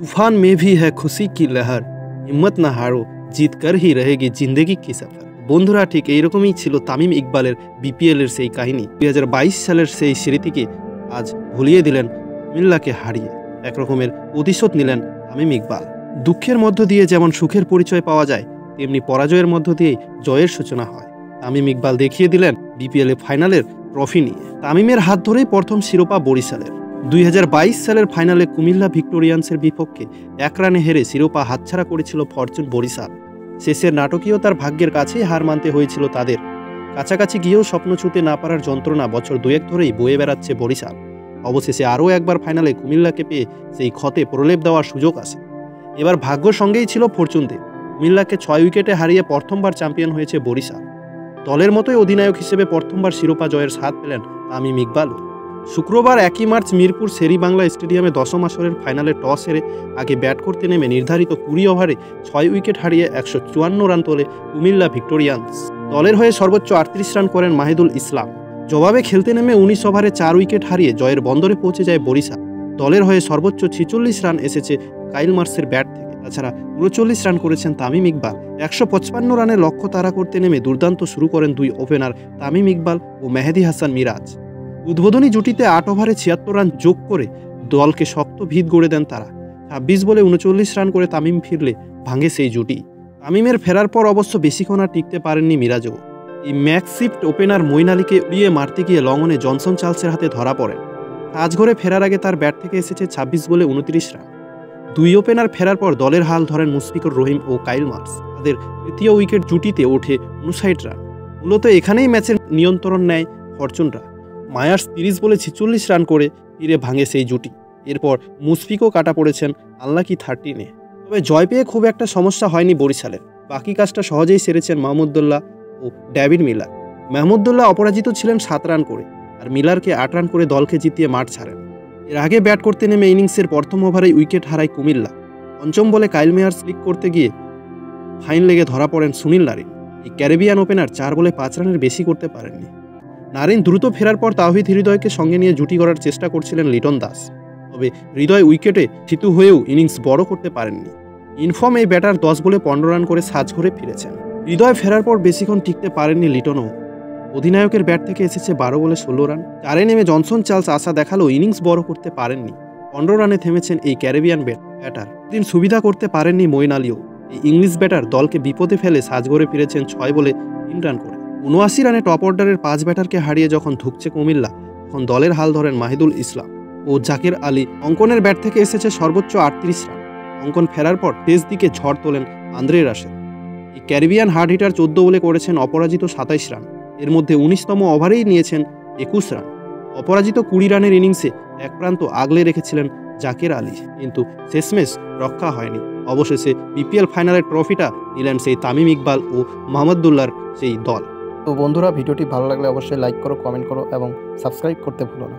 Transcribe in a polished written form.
तूफान में भी है खुशी की लहर, हिम्मत ना हारो, জিত কর হি রহেগি জিন্দেগি কি সফর। বন্ধুরা, ঠিক এইরকমই ছিল তামিম ইকবালের বিপিএলের সেই কাহিনী। 2022 সালের সেই স্মৃতিকে আজ ভুলিয়ে দিলেন কুমিল্লাকে হারিয়ে। একরকমের প্রতিশোধ নিলেন তামিম ইকবাল। দুঃখের মধ্য দিয়ে যেমন সুখের পরিচয় পাওয়া যায়, তেমনি পরাজয়ের মধ্য দিয়ে জয়ের সূচনা হয়। তামিম ইকবাল দেখিয়ে দিলেন বিপিএল ফাইনালের ট্রফি নিয়ে। তামিমের হাত ধরেই প্রথম শিরোপা বরিশালের। 2022 সালের ফাইনালে কুমিল্লা ভিক্টোরিয়ান্সের বিপক্ষে 1 রানে হেরে শিরোপা হাতছাড়া করেছিল ফরচুন বরিশাল। শেষের নাটকীয়তার ভাগ্যের কাছেই হার মানতে হয়েছিল তাদের। কাছাকাছি গিয়েও স্বপ্ন ছুঁতে না পারার যন্ত্রণা বছর দুয়েক ধরেই বয়ে বেড়াচ্ছে বরিশাল। অবশেষে আরও একবার ফাইনালে কুমিল্লাকে পেয়ে সেই ক্ষতে প্রলেপ দেওয়ার সুযোগ আসে। এবার ভাগ্য সঙ্গেই ছিল ফরচুনদের। কুমিল্লাকে 6 উইকেটে হারিয়ে প্রথমবার চ্যাম্পিয়ন হয়েছে বরিশাল। দলের মতোই অধিনায়ক হিসেবে প্রথমবার শিরোপা জয়ের স্বাদ পেলেন তামিম ইকবালও। শুক্রবার 1 মার্চ মিরপুর শেরি বাংলা স্টেডিয়ামে দশম আসরের ফাইনালে টস হেরে আগে ব্যাট করতে নেমে নির্ধারিত 20 ওভারে 6 উইকেট হারিয়ে 154 রান তোলে কুমিল্লা ভিক্টোরিয়ান্স। দলের হয়ে সর্বোচ্চ 38 রান করেন মাহিদুল ইসলাম। জবাবে খেলতে নেমে 19 ওভারে 4 উইকেট হারিয়ে জয়ের বন্দরে পৌঁছে যায় বরিশাল। দলের হয়ে সর্বোচ্চ 46 রান এসেছে কাইল মার্সের ব্যাট থেকে। তাছাড়া 39 রান করেছেন তামিম ইকবাল। 155 রানের লক্ষ্য তাড়া করতে নেমে দুর্দান্ত শুরু করেন দুই ওপেনার তামিম ইকবাল ও মেহেদী হাসান মিরাজ। উদ্বোধনী জুটিতে 8 ওভারে 76 রান যোগ করে দলকে শক্ত ভিত গড়ে দেন তারা। 26 বলে 39 রান করে তামিম ফিরলে ভাঙে সেই জুটি। তামিমের ফেরার পর অবশ্য বেশিক্ষণ আর টিকতে পারেননি মিরাজও। এই ম্যাকশিফট ওপেনার মঈন আলীকে উড়িয়ে মারতে গিয়ে লঙ্ঘনে জনসন চার্লসের হাতে ধরা পড়েন। কাজঘরে ফেরার আগে তার ব্যাট থেকে এসেছে 26 বলে 29 রান। দুই ওপেনার ফেরার পর দলের হাল ধরেন মুশফিকুর রহিম ও কাইল মার্স। তাদের তৃতীয় উইকেট জুটিতে ওঠে 59 রান। মূলত এখানেই ম্যাচের নিয়ন্ত্রণ নেয় ফরচুনরা। মায়ার্স 30 বলে 46 রান করে ফিরে ভাঙে সেই জুটি। এরপর মুশফিকও কাটা পড়েছেন আনলাকি 13-এ। তবে জয় পেয়ে খুব একটা সমস্যা হয়নি বরিশালের। বাকি কাজটা সহজেই সেরেছেন মাহমুদুল্লাহ ও ডেভিড মিলার। মাহমুদুল্লাহ অপরাজিত ছিলেন 7 রান করে, আর মিলারকে 8 রান করে দলকে জিতিয়ে মাঠ ছাড়েন। এর আগে ব্যাট করতে নেমে ইনিংসের প্রথম ওভারেই উইকেট হারায় কুমিল্লা। পঞ্চম বলে কাইল মেয়ার্স ক্লিক করতে গিয়ে ফাইন লেগে ধরা পড়েন সুনীল নারিন। এই ক্যারিবিয়ান ওপেনার 4 বলে 5 রানের বেশি করতে পারেননি। নারিন দ্রুত ফেরার পর তাওহিদ হৃদয়কে সঙ্গে নিয়ে জুটি করার চেষ্টা করছিলেন লিটন দাস। তবে হৃদয় উইকেটে থিতু হয়েও ইনিংস বড় করতে পারেননি। ইনফর্ম এই ব্যাটার 10 বলে 15 রান করে সাজঘরে ফিরেছেন। হৃদয় ফেরার পর বেশিক্ষণ টিকতে পারেননি লিটনও। অধিনায়কের ব্যাট থেকে এসেছে 12 বলে 16 রান। 4-এ নেমে জনসন চার্লস আশা দেখালেও ইনিংস বড় করতে পারেননি। 15 রানে থেমেছেন এই ক্যারিবিয়ান ব্যাটার। দিন সুবিধা করতে পারেননি মঈন আলীও। এই ইংলিশ ব্যাটার দলকে বিপদে ফেলে সাজঘরে ফিরেছেন 6 বলে 3 রান করে। 79 রানে টপ অর্ডারের 5 ব্যাটারকে হারিয়ে যখন ধুঁকছে কুমিল্লা, তখন দলের হাল ধরেন মাহিদুল ইসলাম ও জাকির আলী। অঙ্কনের ব্যাট থেকে এসেছে সর্বোচ্চ 38 রান। অঙ্কন ফেরার পর শেষ দিকে ঝড় তোলেন আন্দ্রে রাশেদ। এই ক্যারিবিয়ান হার্ড হিটার 14 বলে করেছেন অপরাজিত 27 রান। এর মধ্যে 19তম ওভারেই নিয়েছেন 21 রান। অপরাজিত 20 রানের ইনিংসে এক প্রান্ত আগলে রেখেছিলেন জাকির আলী, কিন্তু শেষমেশ রক্ষা হয়নি। অবশেষে বিপিএল ফাইনালের ট্রফিটা নিলেন সেই তামিম ইকবাল ও মাহমুদুল্লাহর সেই দল। তো বন্ধুরা, ভিডিওটি ভালো লাগলে অবশ্যই লাইক করো, কমেন্ট করো এবং সাবস্ক্রাইব করতে ভুলো না।